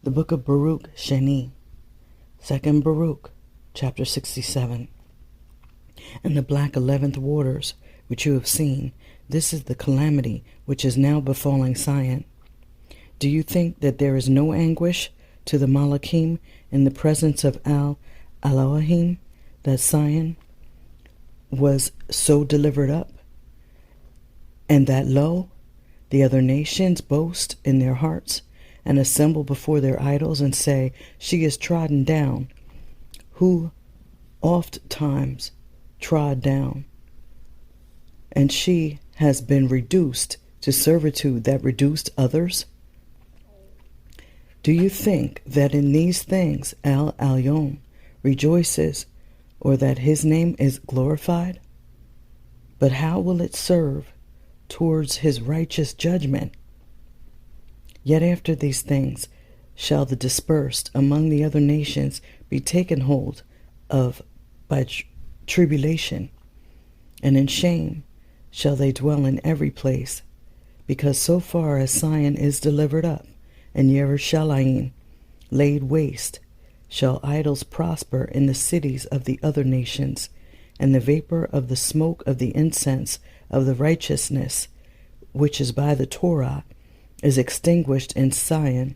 The book of Baruch, Sheniy, 2nd Baruch, chapter 67. And the black 11th waters, which you have seen, this is the calamity which is now befalling Zion. Do you think that there is no anguish to the Malachim in the presence of Elohim, that Zion was so delivered up? And that, lo, the other nations boast in their hearts, and assemble before their idols, and say, She is trodden down, who oft times trod down, and she has been reduced to servitude that reduced others. Do you think that in these things El Elyon rejoices, or that his name is glorified? But how will it serve towards his righteous judgment? Yet after these things shall the dispersed among the other nations be taken hold of by tribulation, and in shame shall they dwell in every place, because so far as Zion is delivered up, and Yerushalayim laid waste, shall idols prosper in the cities of the other nations, and the vapor of the smoke of the incense of the righteousness, which is by the Torah, is extinguished in Zion,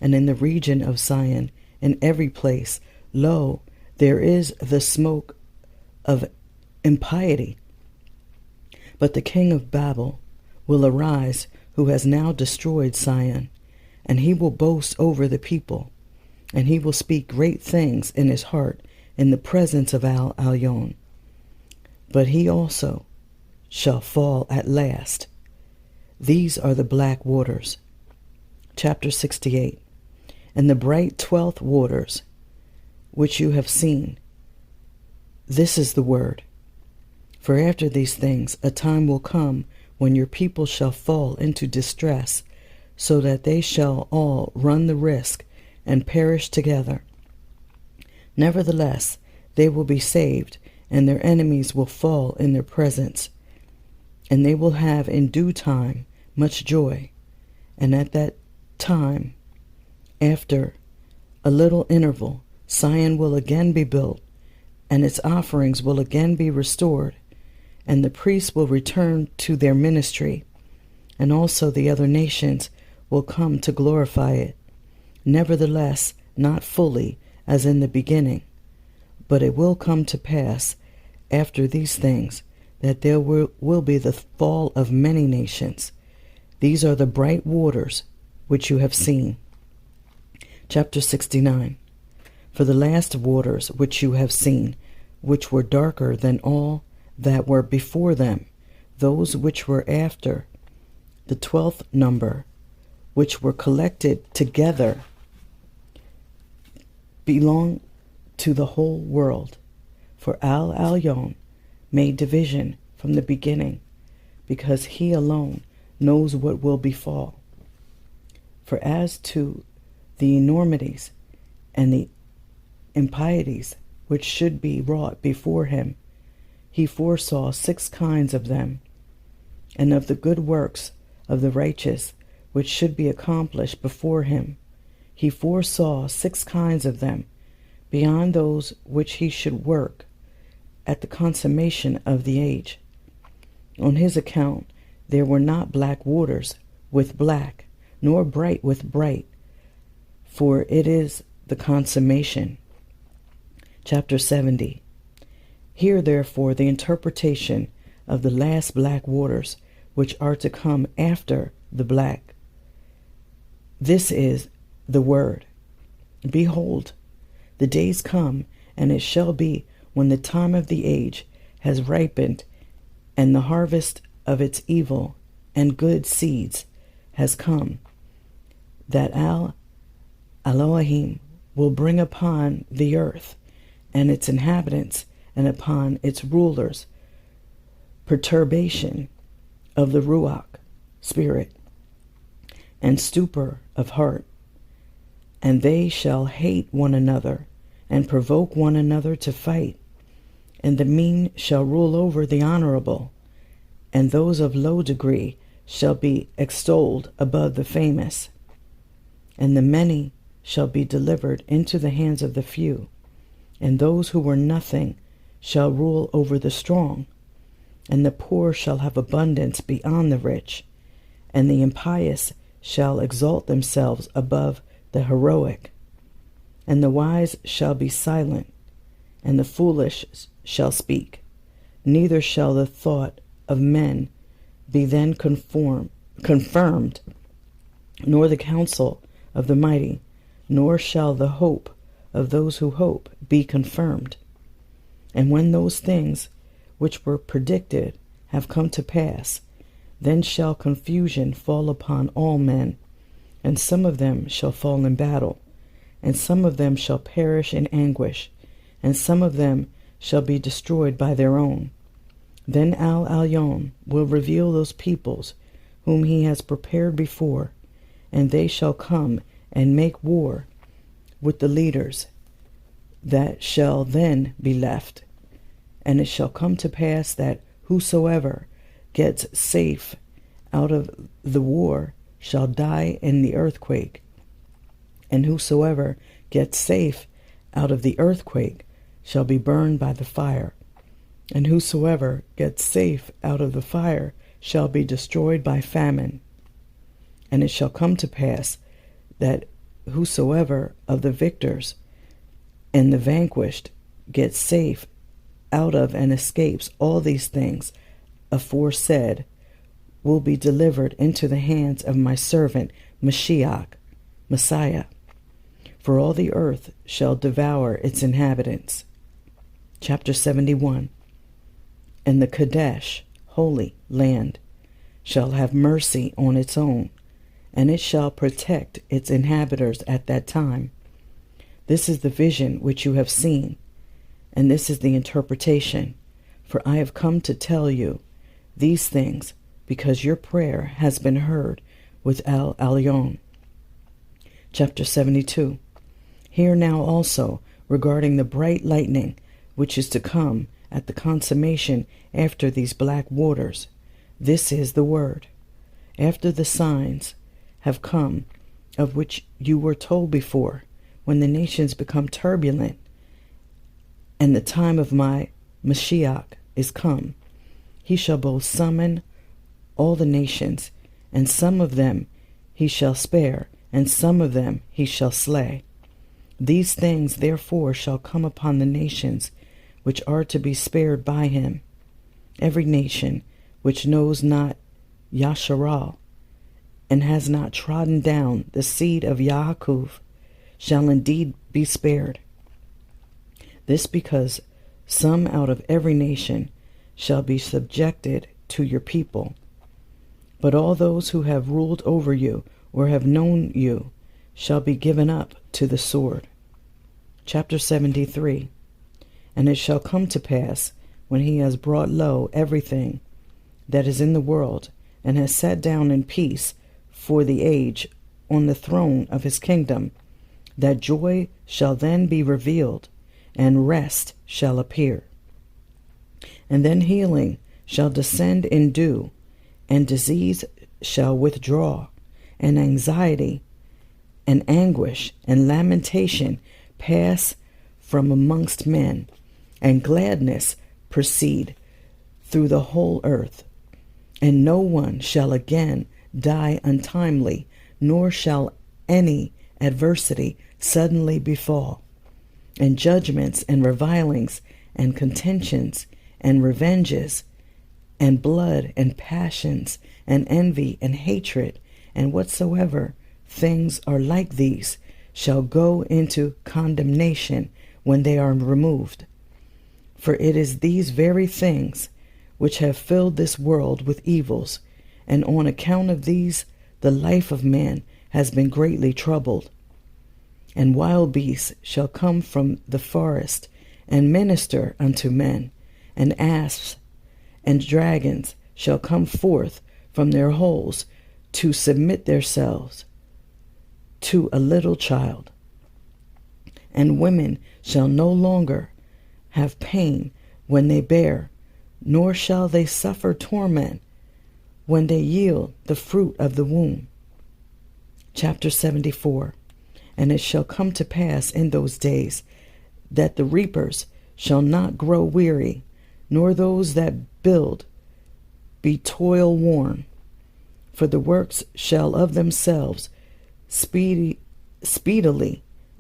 and in the region of Zion, in every place. Lo, there is the smoke of impiety. But the king of Babel will arise, who has now destroyed Zion, and he will boast over the people, and he will speak great things in his heart in the presence of El Elyon. But he also shall fall at last. These are the black waters. Chapter 68. And the bright 12th waters, which you have seen, this is the word. For after these things a time will come when your people shall fall into distress, so that they shall all run the risk and perish together. Nevertheless, they will be saved, and their enemies will fall in their presence, and they will have in due time much joy. And at that time, after a little interval, Zion will again be built, and its offerings will again be restored, and the priests will return to their ministry, and also the other nations will come to glorify it. Nevertheless, not fully as in the beginning, but it will come to pass after these things that there will be the fall of many nations. These are the bright waters which you have seen. Chapter 69. For the last waters which you have seen, which were darker than all that were before them, those which were after the 12th number, which were collected together, belong to the whole world. For El Elyon made division from the beginning, because he alone knows what will befall. For as to the enormities and the impieties which should be wrought before him, he foresaw 6 kinds of them, and of the good works of the righteous which should be accomplished before him, he foresaw 6 kinds of them, beyond those which he should work at the consummation of the age. On his account there were not black waters with black, nor bright with bright, for it is the consummation. Chapter 70. Hear therefore the interpretation of the last black waters, which are to come after the black. This is the word. Behold, the days come, and it shall be, when the time of the age has ripened, and the harvest of its evil and good seeds has come, that Elohim will bring upon the earth and its inhabitants and upon its rulers perturbation of the Ruach spirit and stupor of heart, and they shall hate one another and provoke one another to fight, and the mean shall rule over the honorable, and those of low degree shall be extolled above the famous, and the many shall be delivered into the hands of the few, and those who were nothing shall rule over the strong, and the poor shall have abundance beyond the rich, and the impious shall exalt themselves above the heroic, and the wise shall be silent, and the foolish shall speak. Neither shall the thought of men be then confirmed, nor the counsel of the mighty, nor shall the hope of those who hope be confirmed. And when those things which were predicted have come to pass, then shall confusion fall upon all men, and some of them shall fall in battle, and some of them shall perish in anguish, and some of them shall be destroyed by their own. Then Al Elyon will reveal those peoples whom he has prepared before, and they shall come and make war with the leaders that shall then be left. And it shall come to pass that whosoever gets safe out of the war shall die in the earthquake, and whosoever gets safe out of the earthquake shall be burned by the fire, and whosoever gets safe out of the fire shall be destroyed by famine. And it shall come to pass that whosoever of the victors and the vanquished gets safe out of and escapes all these things aforesaid will be delivered into the hands of my servant Mashiach, Messiah, for all the earth shall devour its inhabitants. Chapter 71. And the Kadesh, holy land, shall have mercy on its own, and it shall protect its inhabitants at that time. This is the vision which you have seen, and this is the interpretation. For I have come to tell you these things, because your prayer has been heard with Al Elyon. Chapter 72. Hear now also regarding the bright lightning which is to come at the consummation after these black waters. This is the word. After the signs have come, of which you were told before, when the nations become turbulent, and the time of my Mashiach is come, he shall both summon all the nations, and some of them he shall spare, and some of them he shall slay. These things therefore shall come upon the nations which are to be spared by him. Every nation which knows not Yasharal, and has not trodden down the seed of Yaakov, shall indeed be spared. This because some out of every nation shall be subjected to your people. But all those who have ruled over you or have known you shall be given up to the sword. Chapter 73. And it shall come to pass, when he has brought low everything that is in the world, and has sat down in peace for the age on the throne of his kingdom, that joy shall then be revealed, and rest shall appear. And then healing shall descend in dew, and disease shall withdraw, and anxiety and anguish and lamentation pass from amongst men, and gladness proceed through the whole earth. And no one shall again die untimely, nor shall any adversity suddenly befall. And judgments and revilings and contentions and revenges and blood and passions and envy and hatred and whatsoever things are like these shall go into condemnation when they are removed. For it is these very things which have filled this world with evils, and on account of these the life of man has been greatly troubled. And wild beasts shall come from the forest, and minister unto men, and asps and dragons shall come forth from their holes to submit themselves to a little child. And women shall no longer have pain when they bear, nor shall they suffer torment when they yield the fruit of the womb. Chapter 74. And it shall come to pass in those days that the reapers shall not grow weary, nor those that build be toil worn. For the works shall of themselves speedily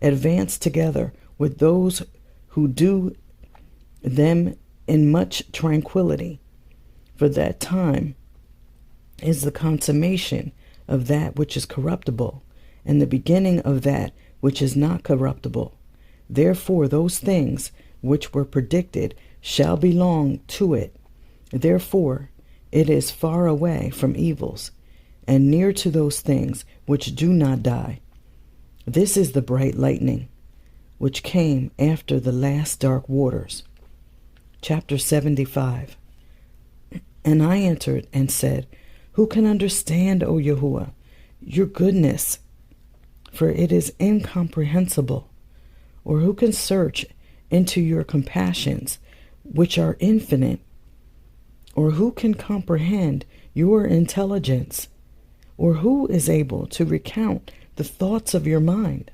advance together with those who do them in much tranquility. For that time is the consummation of that which is corruptible, and the beginning of that which is not corruptible. Therefore those things which were predicted shall belong to it. Therefore it is far away from evils, and near to those things which do not die. This is the bright lightning, which came after the last dark waters. Chapter 75. And I answered and said, Who can understand, O Yahuwah, your goodness? For it is incomprehensible. Or who can search into your compassions, which are infinite? Or who can comprehend your intelligence? Or who is able to recount the thoughts of your mind?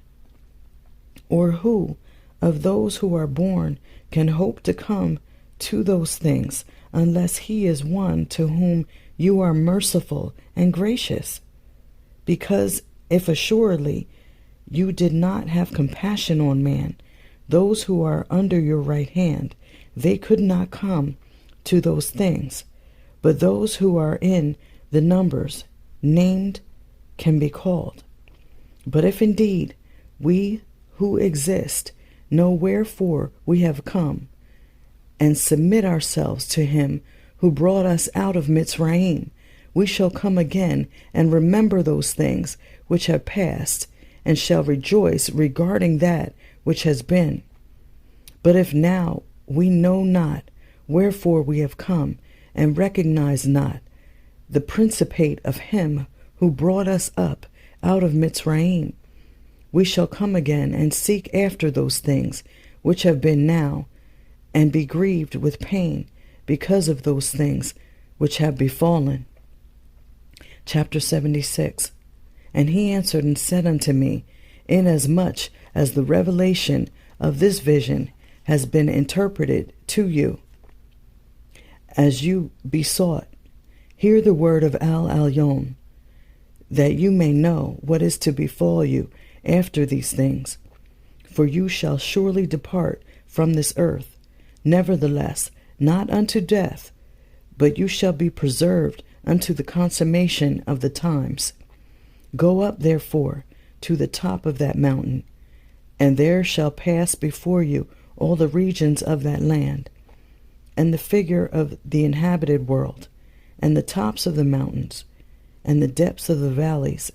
Or who of those who are born can hope to come to those things, unless he is one to whom you are merciful and gracious? Because if assuredly you did not have compassion on man, those who are under your right hand, they could not come to those things. But those who are in the numbers named can be called. But if indeed we who exist know wherefore we have come, and submit ourselves to him who brought us out of Mitzrayim, we shall come again and remember those things which have passed, and shall rejoice regarding that which has been. But if now we know not wherefore we have come, and recognize not the principate of him who brought us up out of Mitzrayim, we shall come again and seek after those things which have been now, and be grieved with pain because of those things which have befallen. Chapter 76. And he answered and said unto me, Inasmuch as the revelation of this vision has been interpreted to you, as you besought, hear the word of Al Elyon, that you may know what is to befall you after these things. For you shall surely depart from this earth, nevertheless, not unto death, but you shall be preserved unto the consummation of the times. Go up, therefore, to the top of that mountain, and there shall pass before you all the regions of that land, and the figure of the inhabited world, and the tops of the mountains, and the depths of the valleys,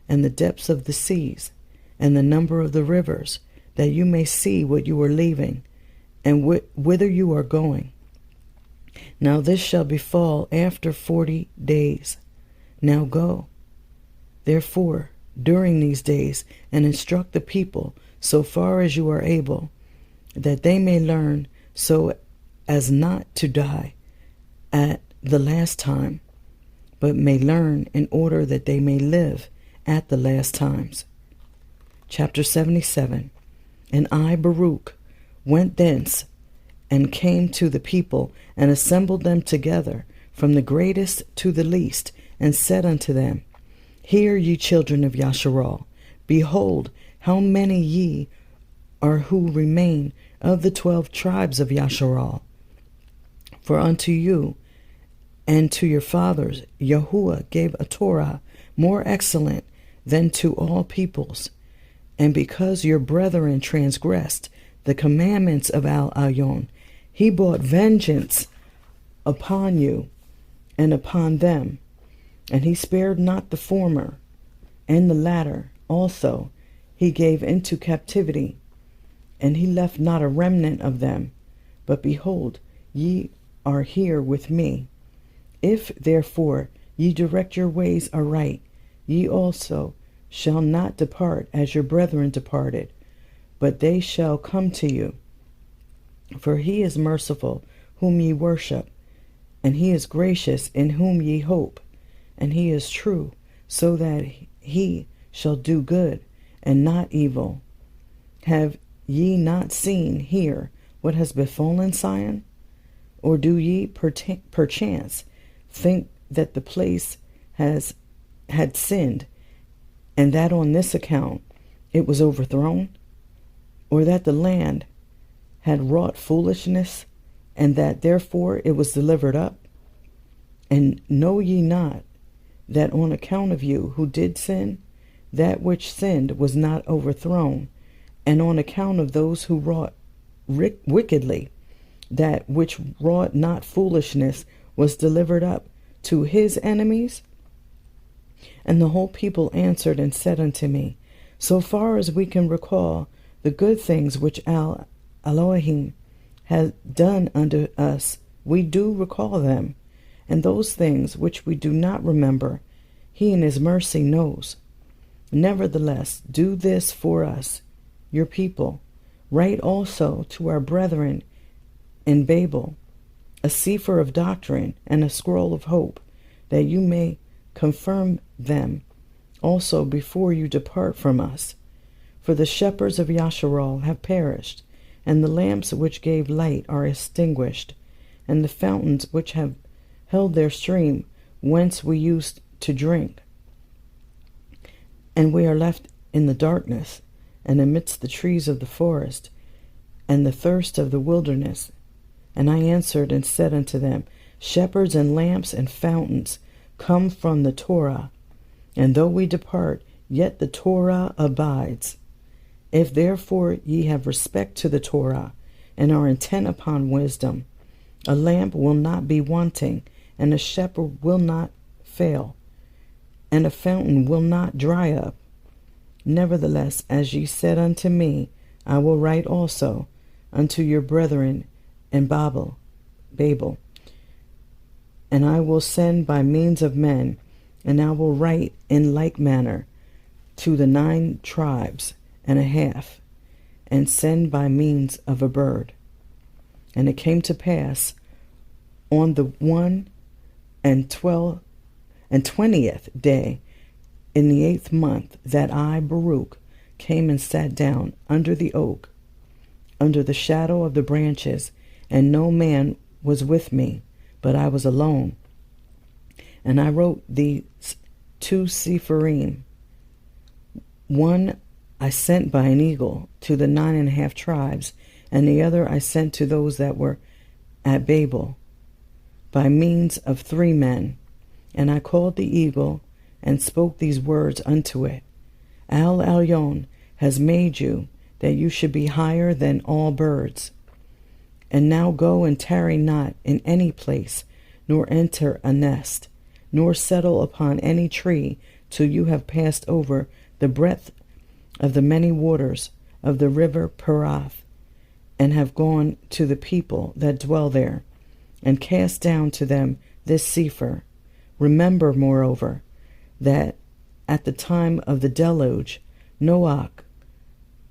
and the depths of the seas, and the number of the rivers, that you may see what you are leaving, and whither you are going. Now this shall befall after 40 days. Now go, therefore, during these days, and instruct the people so far as you are able, that they may learn so as not to die at the last time, but may learn in order that they may live at the last times. Chapter 77. And I, Baruch, went thence, and came to the people, and assembled them together, from the greatest to the least, and said unto them, Hear, ye children of Yasharal, behold, how many ye are who remain of the 12 tribes of Yasharal. For unto you and to your fathers Yahuwah gave a Torah more excellent than to all peoples. And because your brethren transgressed the commandments of Al Elyon, he brought vengeance upon you and upon them. And he spared not the former, and the latter also he gave into captivity, and he left not a remnant of them. But behold, ye are here with me. If therefore ye direct your ways aright, ye also shall not depart as your brethren departed, but they shall come to you. For he is merciful whom ye worship, and he is gracious in whom ye hope, and he is true, so that he shall do good, and not evil. Have ye not seen here what has befallen Sion? Or do ye perchance think that the place had sinned, and that on this account it was overthrown? Or that the land had wrought foolishness, and that therefore it was delivered up? And know ye not that on account of you who did sin, that which sinned was not overthrown, and on account of those who wrought wickedly, that which wrought not foolishness was delivered up to his enemies? And the whole people answered and said unto me, So far as we can recall the good things which Elohim has done unto us, we do recall them, and those things which we do not remember, he in his mercy knows. Nevertheless, do this for us, your people. Write also to our brethren in Babel a Cepher of doctrine and a scroll of hope, that you may confirm them also before you depart from us. For the shepherds of Yasharal have perished, and the lamps which gave light are extinguished, and the fountains which have held their stream whence we used to drink. And we are left in the darkness, and amidst the trees of the forest, and the thirst of the wilderness. And I answered and said unto them, Shepherds and lamps and fountains come from the Torah, and though we depart, yet the Torah abides. If therefore ye have respect to the Torah, and are intent upon wisdom, a lamp will not be wanting, and a shepherd will not fail, and a fountain will not dry up. Nevertheless, as ye said unto me, I will write also unto your brethren in Babel, and I will send by means of men, and I will write in like manner to the 9 tribes and a half, and send by means of a bird. And it came to pass on the 21st day in the 8th month that I, Baruch, came and sat down under the oak, under the shadow of the branches, and no man was with me, but I was alone. And I wrote these 2 Sepharim. One I sent by an eagle to the 9½ tribes, and the other I sent to those that were at Babel, by means of 3 men. And I called the eagle, and spoke these words unto it. Al Elyon has made you, that you should be higher than all birds. And now go and tarry not in any place, nor enter a nest, nor settle upon any tree, till you have passed over the breadth of the many waters of the river Perath, and have gone to the people that dwell there, and cast down to them this Cepher. Remember, moreover, that at the time of the deluge, Noach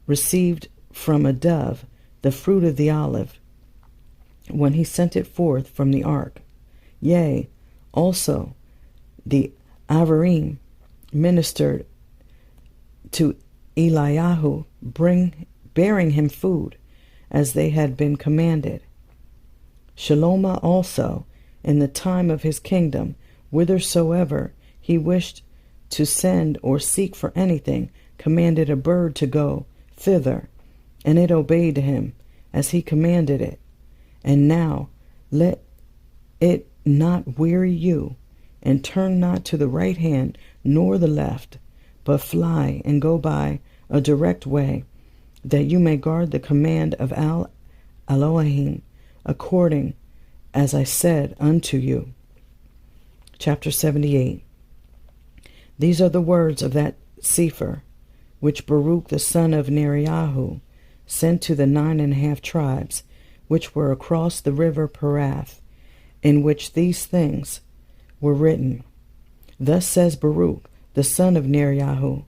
received from a dove the fruit of the olive, when he sent it forth from the ark. Yea, also the Avarim ministered to Eliyahu, bearing him food, as they had been commanded. Shalomah also, in the time of his kingdom, whithersoever he wished to send or seek for anything, commanded a bird to go thither, and it obeyed him, as he commanded it. And now let it not weary you, and turn not to the right hand nor the left, but fly and go by a direct way, that you may guard the command of Elohim, according as I said unto you. Chapter 78. These are the words of that Cepher, which Baruch the son of Neriyahu sent to the 9½ tribes, which were across the river Perath, in which these things were written. Thus says Baruch the son of Neriyahu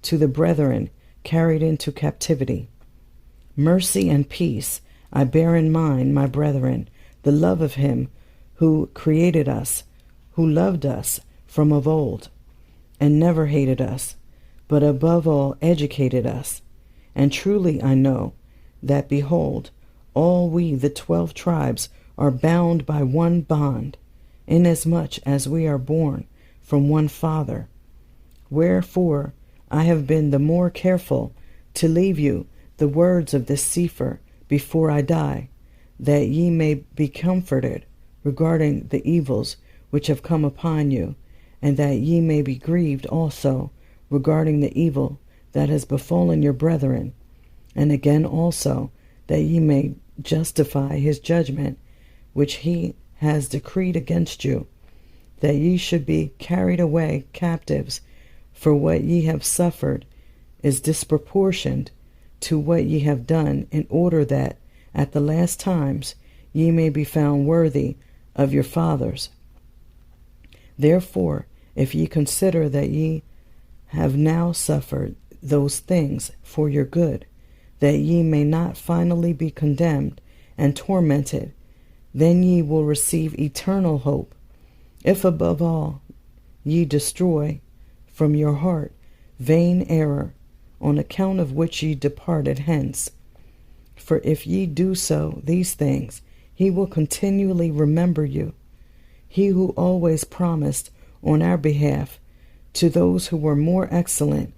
to the brethren carried into captivity. Mercy and peace I bear in mind, my brethren, the love of him who created us, who loved us from of old, and never hated us, but above all educated us. And truly I know that, behold, all we, the 12 tribes, are bound by one bond, inasmuch as we are born from one Father. Wherefore I have been the more careful to leave you the words of this Cepher before I die, that ye may be comforted regarding the evils which have come upon you, and that ye may be grieved also regarding the evil that has befallen your brethren, and again also that ye may justify his judgment which he has decreed against you, that ye should be carried away captives, for what ye have suffered is disproportioned to what ye have done, in order that at the last times ye may be found worthy of your fathers. Therefore, if ye consider that ye have now suffered those things for your good, that ye may not finally be condemned and tormented, then ye will receive eternal hope, if above all ye destroy from your heart vain error, on account of which ye departed hence. For if ye do so these things, he will continually remember you, he who always promised on our behalf to those who were more excellent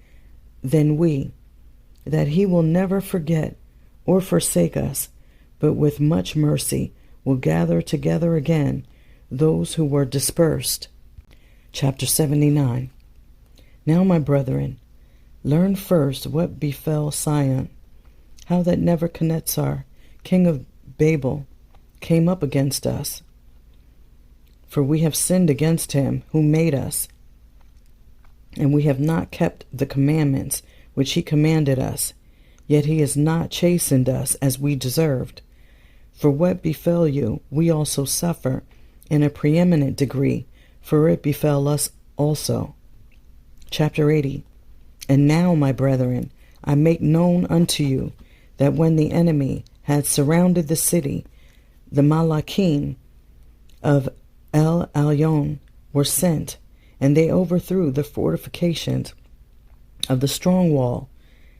than we, that he will never forget or forsake us, but with much mercy will gather together again those who were dispersed. Chapter 79. Now, my brethren, learn first what befell Sion, how that Nebuchadnezzar, king of Babel, came up against us. For we have sinned against him who made us, and we have not kept the commandments which he commanded us, yet he has not chastened us as we deserved. For what befell you, we also suffer in a preeminent degree, for it befell us also. Chapter 80. And now, my brethren, I make known unto you that when the enemy had surrounded the city, the Malachim of El Elyon were sent, and they overthrew the fortifications of the strong wall,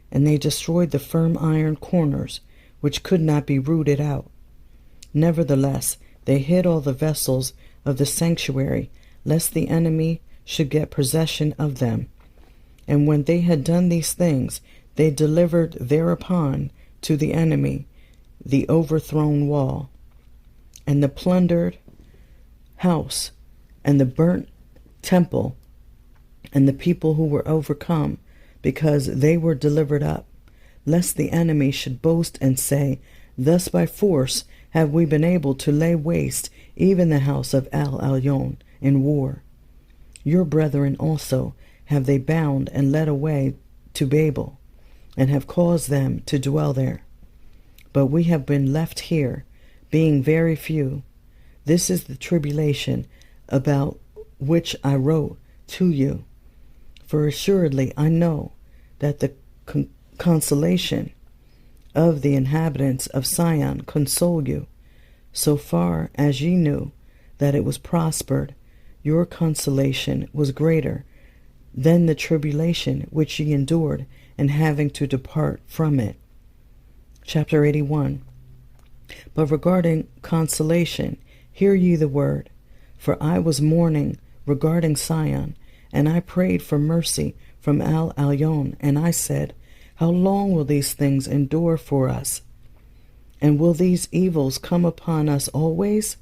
and they destroyed the firm iron corners, which could not be rooted out. Nevertheless, they hid all the vessels of the sanctuary, lest the enemy should get possession of them. And when they had done these things, they delivered thereupon to the enemy the overthrown wall, and the plundered house, and the burnt temple, and the people who were overcome, because they were delivered up, lest the enemy should boast and say, Thus by force have we been able to lay waste even the house of El Elyon in war. Your brethren also have they bound and led away to Babel, and have caused them to dwell there. But we have been left here, being very few. This is the tribulation about which I wrote to you. For assuredly I know that the consolation of the inhabitants of Sion console you, so far as ye knew that it was prospered. Your consolation was greater than the tribulation which ye endured in having to depart from it. Chapter 81. But regarding consolation, hear ye the word. For I was mourning regarding Sion, and I prayed for mercy from El Elyon, and I said, How long will these things endure for us? And will these evils come upon us always?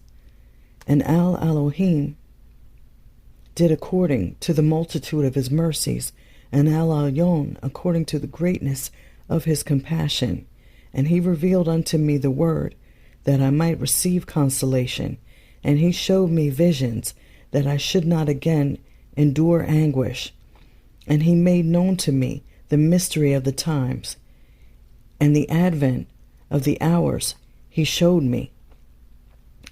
And El Elohim did according to the multitude of his mercies, and El Elyon according to the greatness of his compassion. And he revealed unto me the word, that I might receive consolation. And he showed me visions, that I should not again endure anguish. And he made known to me the mystery of the times, and the advent of the hours he showed me.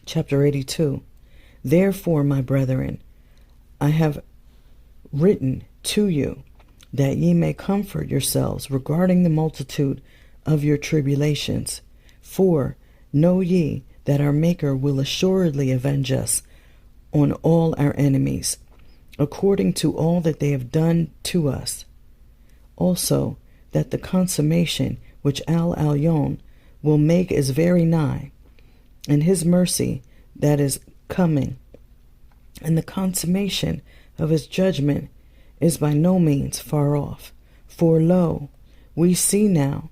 Chapter 82. Therefore, my brethren, I have written to you, that ye may comfort yourselves regarding the multitude of your tribulations. For know ye that our Maker will assuredly avenge us on all our enemies, according to all that they have done to us. also that the consummation which Al Elyon will make is very nigh, and his mercy that is coming, and the consummation of his judgment is by no means far off. For lo, we see now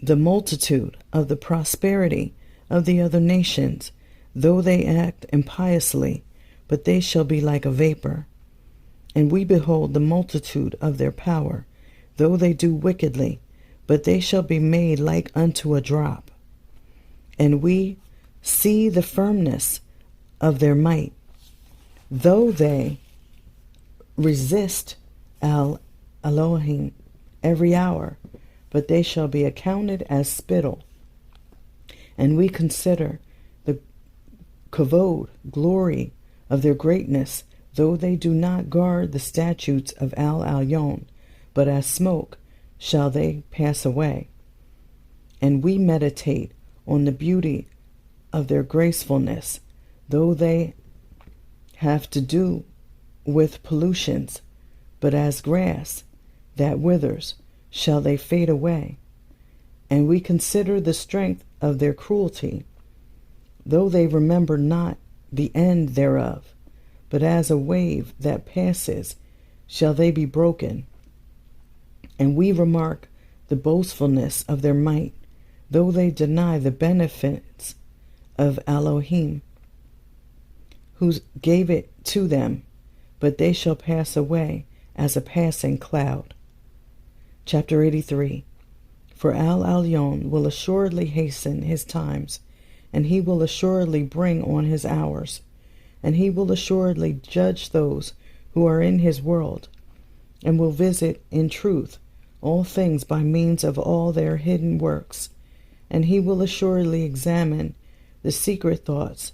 the multitude of the prosperity of the other nations, though they act impiously, but they shall be like a vapor. And we behold the multitude of their power, though they do wickedly, but they shall be made like unto a drop. And we see the firmness of their might, though they resist Al Elohim every hour, but they shall be accounted as spittle. And we consider the kavod, glory of their greatness, though they do not guard the statutes of Al Elyon, but as smoke shall they pass away. And we meditate on the beauty of their gracefulness, though they have to do with pollutions, but as grass that withers shall they fade away. And we consider the strength of their cruelty, though they remember not the end thereof, but as a wave that passes shall they be broken. And we remark the boastfulness of their might, though they deny the benefits of Elohim, who gave it to them, but they shall pass away as a passing cloud. Chapter 83. For Al Elyon will assuredly hasten his times, and he will assuredly bring on his hours, and he will assuredly judge those who are in his world, and will visit in truth all things by means of all their hidden works, and he will assuredly examine the secret thoughts,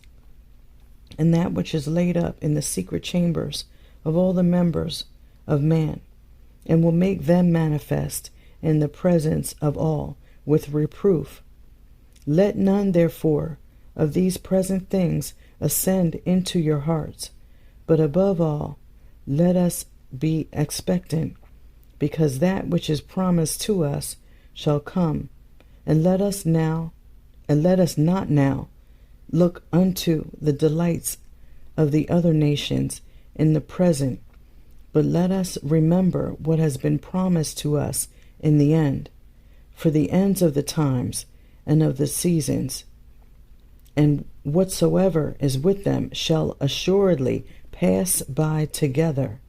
and that which is laid up in the secret chambers of all the members of man, and will make them manifest in the presence of all with reproof. Let none, therefore, of these present things ascend into your hearts, but above all, let us be expectant, because that which is promised to us shall come, and let us not now look unto the delights of the other nations in the present, but let us remember what has been promised to us in the end. For the ends of the times and of the seasons, and whatsoever is with them, shall assuredly pass by together.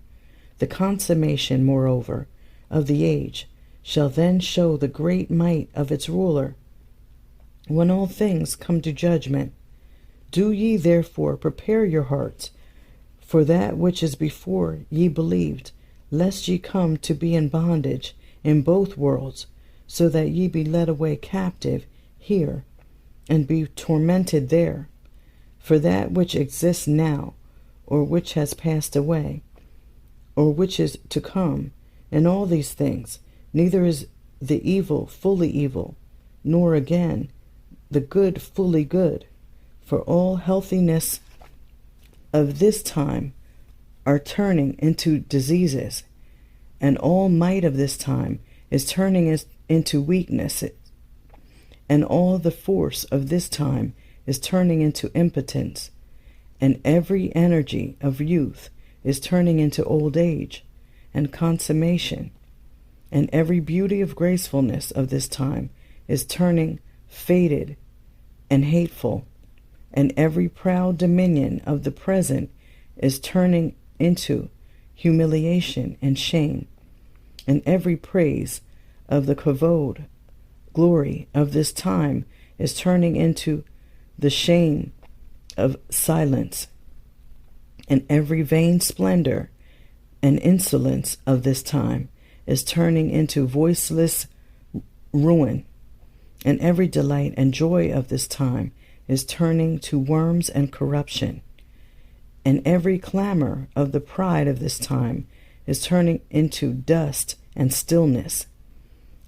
The consummation, moreover, of the age shall then show the great might of its ruler, when all things come to judgment. Do ye therefore prepare your hearts for that which is before ye believed, lest ye come to be in bondage in both worlds, so that ye be led away captive here, and be tormented there. For that which exists now, or which has passed away, or which is to come, in all these things, neither is the evil fully evil, nor again the good fully good. For all healthiness of this time are turning into diseases, and all might of this time is turning into weakness, and all the force of this time is turning into impotence, and every energy of youth is turning into old age and consummation, and every beauty of gracefulness of this time is turning faded and hateful, and every proud dominion of the present is turning into humiliation and shame, and every praise of the kavod, glory of this time, is turning into the shame of silence, and every vain splendor and insolence of this time is turning into voiceless ruin, and every delight and joy of this time is turning to worms and corruption, and every clamor of the pride of this time is turning into dust and stillness,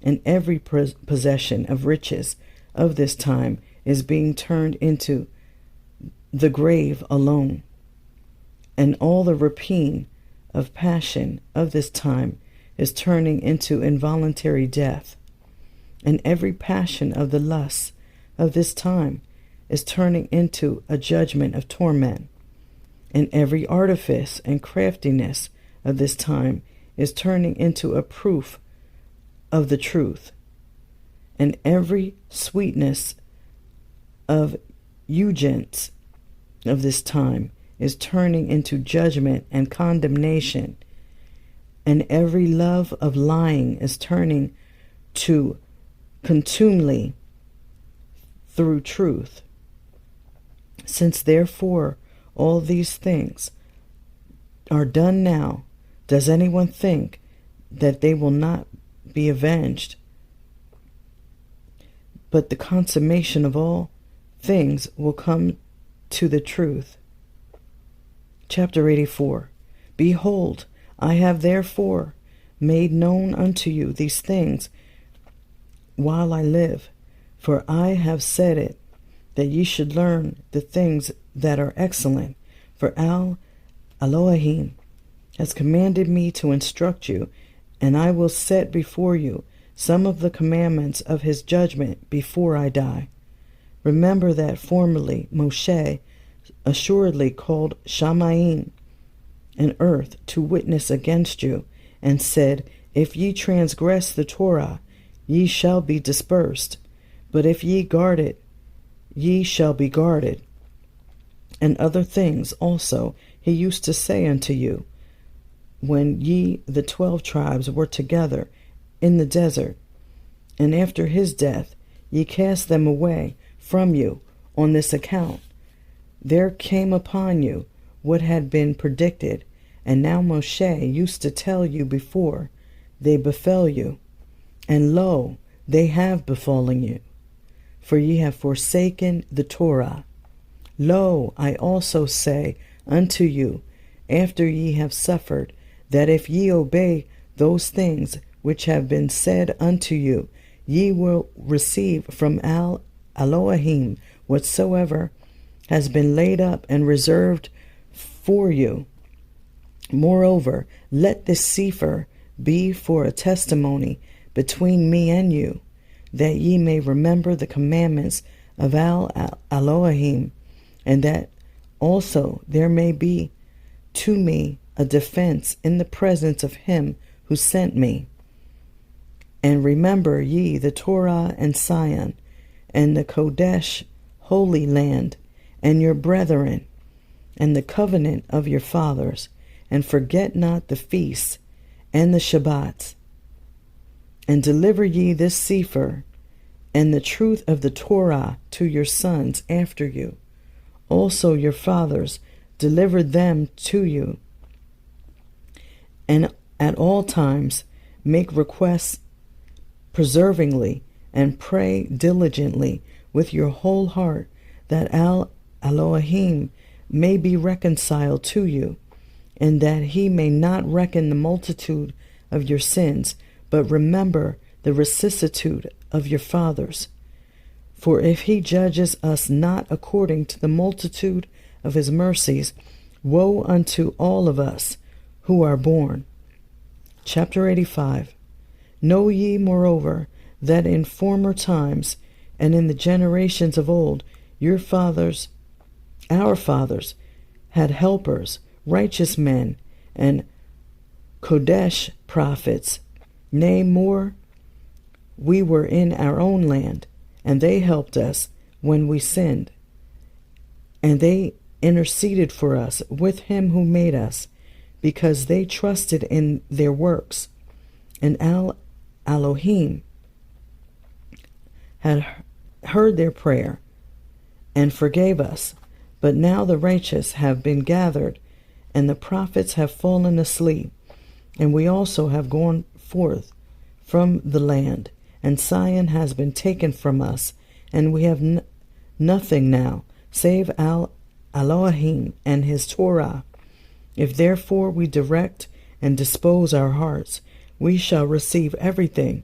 and every possession of riches of this time is being turned into the grave alone, and all the rapine of passion of this time is turning into involuntary death, and every passion of the lusts of this time is turning into a judgment of torment, and every artifice and craftiness of this time is turning into a proof of the truth, and every sweetness of eugens of this time is turning into judgment and condemnation, and every love of lying is turning to contumely through truth. Since therefore all these things are done now, does anyone think that they will not be avenged? But the consummation of all things will come to the truth. Chapter 84. Behold, I have therefore made known unto you these things while I live, for I have said it, that ye should learn the things that are excellent. For Elohim has commanded me to instruct you, and I will set before you some of the commandments of his judgment before I die. Remember that formerly Moshe assuredly called Shamayim and earth to witness against you, and said, If ye transgress the Torah, ye shall be dispersed. But if ye guard it, ye shall be guarded. And other things also he used to say unto you, when ye, the 12 tribes, were together in the desert. And after his death ye cast them away from you on this account. There came upon you what had been predicted, and now Moshe used to tell you before they befell you. And lo, they have befallen you, for ye have forsaken the Torah. Lo, I also say unto you, after ye have suffered, that if ye obey those things which have been said unto you, ye will receive from Elohim whatsoever has been laid up and reserved for you. Moreover, let this Cepher be for a testimony between me and you, that ye may remember the commandments of Elohim, and that also there may be to me a defense in the presence of him who sent me. And remember ye the Torah and Sion, and the Kodesh holy land, and your brethren, and the covenant of your fathers, and forget not the feasts and the Shabbats. And deliver ye this Cepher, and the truth of the Torah to your sons after you. Also your fathers delivered them to you. And at all times make requests perseveringly, and pray diligently with your whole heart, that Elohim may be reconciled to you, and that he may not reckon the multitude of your sins, but remember the vicissitude of your fathers. For if he judges us not according to the multitude of his mercies, woe unto all of us who are born. Chapter 85. Know ye, moreover, that in former times, and in the generations of old, our fathers, had helpers, righteous men, and Kodesh prophets. Nay, more, we were in our own land, and they helped us when we sinned. And they interceded for us with him who made us, because they trusted in their works. And Elohim had heard their prayer and forgave us. But now the righteous have been gathered, and the prophets have fallen asleep, and we also have gone forth from the land, and Sion has been taken from us, and we have nothing now, save Elohim and his Torah. If therefore we direct and dispose our hearts, we shall receive everything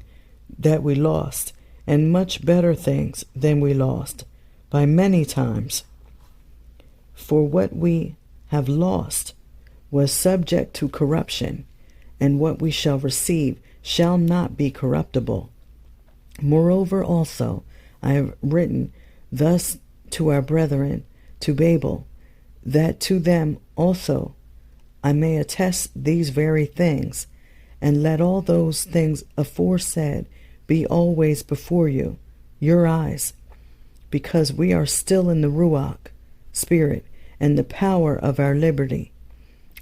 that we lost, and much better things than we lost, by many times. For what we have lost was subject to corruption, and what we shall receive shall not be corruptible. Moreover also, I have written thus to our brethren to Babel, that to them also I may attest these very things, and let all those things aforesaid be always before you, your eyes, because we are still in the Ruach, Spirit, and the power of our liberty.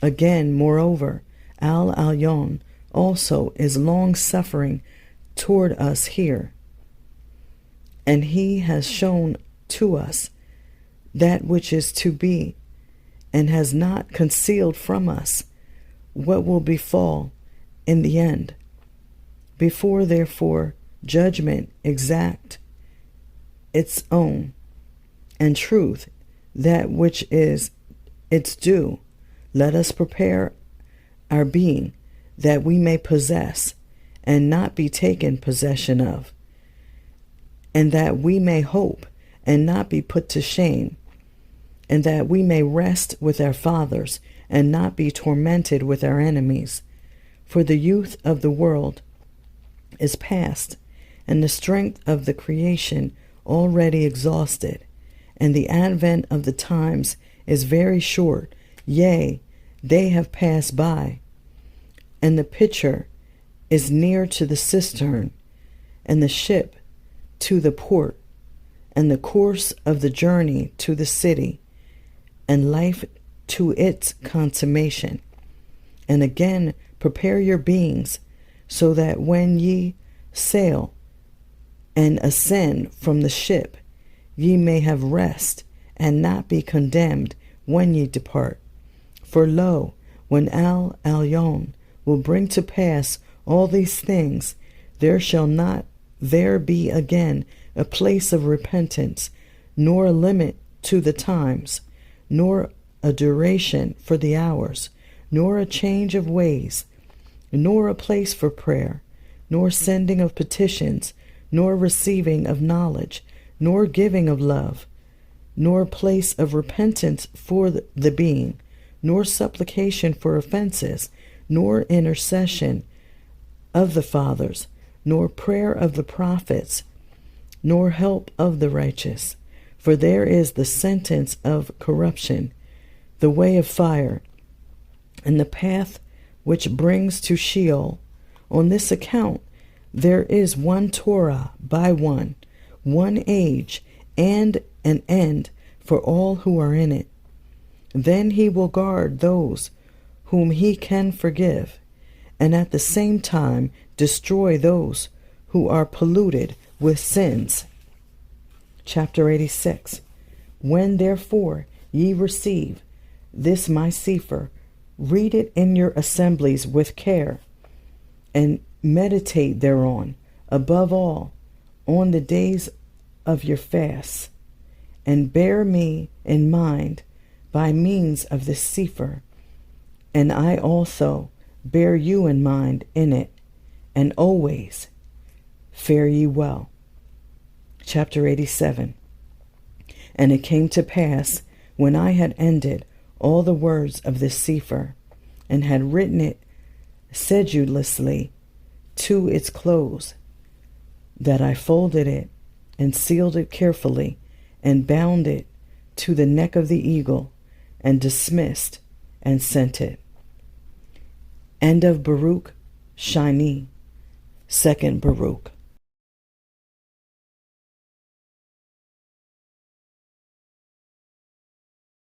Again, moreover, Al Elyon also is long-suffering toward us here, and he has shown to us that which is to be, and has not concealed from us what will befall in the end. Before, therefore, judgment exact its own, and truth that which is its due, let us prepare our being, that we may possess, and not be taken possession of, and that we may hope, and not be put to shame, and that we may rest with our fathers, and not be tormented with our enemies. For the youth of the world is past, and the strength of the creation already exhausted, and the advent of the times is very short, yea, they have passed by. And the pitcher is near to the cistern, and the ship to the port, and the course of the journey to the city, and life to its consummation. And again, prepare your beings, so that when ye sail and ascend from the ship, ye may have rest, and not be condemned when ye depart. For lo, when Al Elyon will bring to pass all these things, there shall not there be again a place of repentance, nor a limit to the times, nor a duration for the hours, nor a change of ways, nor a place for prayer, nor sending of petitions, nor receiving of knowledge, nor giving of love, nor place of repentance for the being, nor supplication for offenses, nor intercession of the fathers, nor prayer of the prophets, nor help of the righteous. For there is the sentence of corruption, the way of fire, and the path which brings to Sheol. On this account there is one Torah by one age, and an end for all who are in it. Then he will guard those whom he can forgive, and at the same time destroy those who are polluted with sins. Chapter 86. When therefore ye receive this my Cepher, read it in your assemblies with care, and meditate thereon, above all, on the days of your fasts, and bear me in mind by means of this Cepher, and I also bear you in mind in it, and always fare ye well. Chapter 87. And it came to pass, when I had ended all the words of this Cepher, and had written it sedulously to its close, that I folded it, and sealed it carefully, and bound it to the neck of the eagle, and dismissed and sent it. End of Baruch, Sheniy, second Baruch.